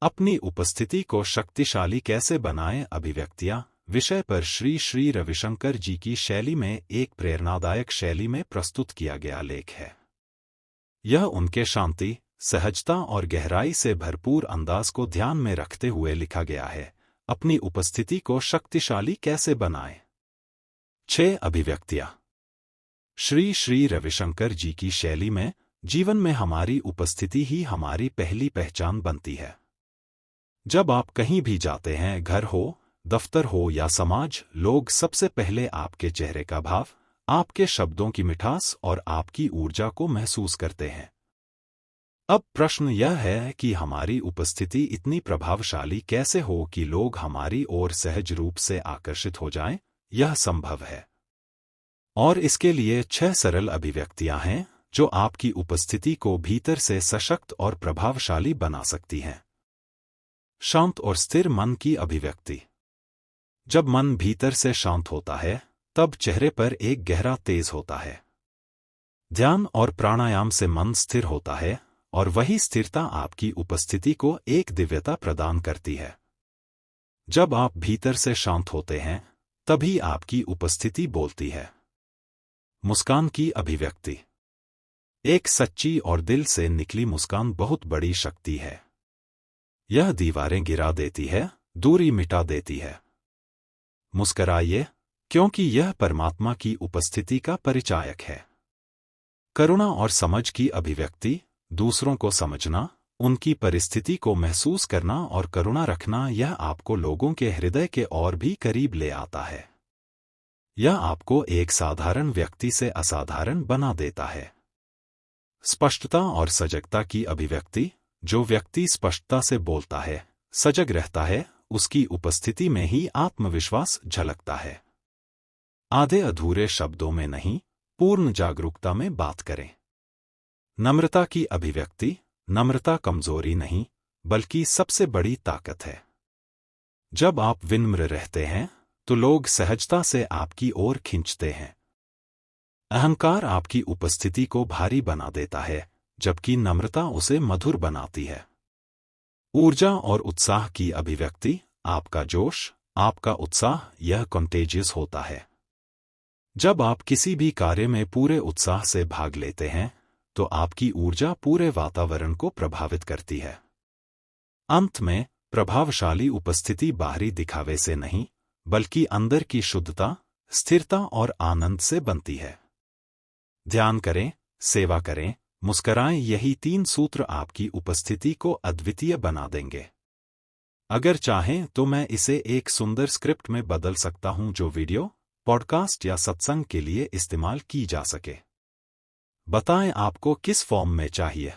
अपनी उपस्थिति को शक्तिशाली कैसे बनाएं अभिव्यक्तियां विषय पर श्री श्री रविशंकर जी की शैली में एक प्रेरणादायक शैली में प्रस्तुत किया गया लेख है। यह उनके शांति, सहजता और गहराई से भरपूर अंदाज को ध्यान में रखते हुए लिखा गया है। अपनी उपस्थिति को शक्तिशाली कैसे बनाएं। 6 अभिव्यक्तियां। श्री श्री रविशंकर जी की शैली में जीवन में हमारी उपस्थिति ही हमारी पहली पहचान बनती है। जब आप कहीं भी जाते हैं, घर हो, दफ्तर हो या समाज, लोग सबसे पहले आपके चेहरे का भाव, आपके शब्दों की मिठास और आपकी ऊर्जा को महसूस करते हैं। अब प्रश्न यह है कि हमारी उपस्थिति इतनी प्रभावशाली कैसे हो कि लोग हमारी ओर सहज रूप से आकर्षित हो जाएं। यह संभव है, और इसके लिए 6 सरल अभिव्यक्तियां हैं जो आपकी उपस्थिति को भीतर से सशक्त और प्रभावशाली बना सकती हैं। शांत और स्थिर मन की अभिव्यक्ति। जब मन भीतर से शांत होता है, तब चेहरे पर एक गहरा तेज होता है। ध्यान और प्राणायाम से मन स्थिर होता है, और वही स्थिरता आपकी उपस्थिति को एक दिव्यता प्रदान करती है। जब आप भीतर से शांत होते हैं, तभी आपकी उपस्थिति बोलती है। मुस्कान की अभिव्यक्ति। एक सच्ची और दिल से निकली मुस्कान बहुत बड़ी शक्ति है। यह दीवारें गिरा देती है, दूरी मिटा देती है। मुस्कराइए, क्योंकि यह परमात्मा की उपस्थिति का परिचायक है। करुणा और समझ की अभिव्यक्ति। दूसरों को समझना, उनकी परिस्थिति को महसूस करना और करुणा रखना, यह आपको लोगों के हृदय के और भी करीब ले आता है। यह आपको एक साधारण व्यक्ति से असाधारण बना देता है। स्पष्टता और सजगता की अभिव्यक्ति। जो व्यक्ति स्पष्टता से बोलता है, सजग रहता है, उसकी उपस्थिति में ही आत्मविश्वास झलकता है। आधे अधूरे शब्दों में नहीं, पूर्ण जागरूकता में बात करें। नम्रता की अभिव्यक्ति। नम्रता कमजोरी नहीं, बल्कि सबसे बड़ी ताकत है। जब आप विनम्र रहते हैं, तो लोग सहजता से आपकी ओर खींचते हैं। अहंकार आपकी उपस्थिति को भारी बना देता है, जबकि नम्रता उसे मधुर बनाती है। ऊर्जा और उत्साह की अभिव्यक्ति। आपका जोश, आपका उत्साह, यह कंटेजियस होता है। जब आप किसी भी कार्य में पूरे उत्साह से भाग लेते हैं, तो आपकी ऊर्जा पूरे वातावरण को प्रभावित करती है। अंत में, प्रभावशाली उपस्थिति बाहरी दिखावे से नहीं, बल्कि अंदर की शुद्धता, स्थिरता और आनंद से बनती है। ध्यान करें, सेवा करें, मुस्कराएं, यही 3 सूत्र आपकी उपस्थिति को अद्वितीय बना देंगे। अगर चाहें तो मैं इसे एक सुंदर स्क्रिप्ट में बदल सकता हूं जो वीडियो, पॉडकास्ट या सत्संग के लिए इस्तेमाल की जा सके। बताएं आपको किस फॉर्म में चाहिए।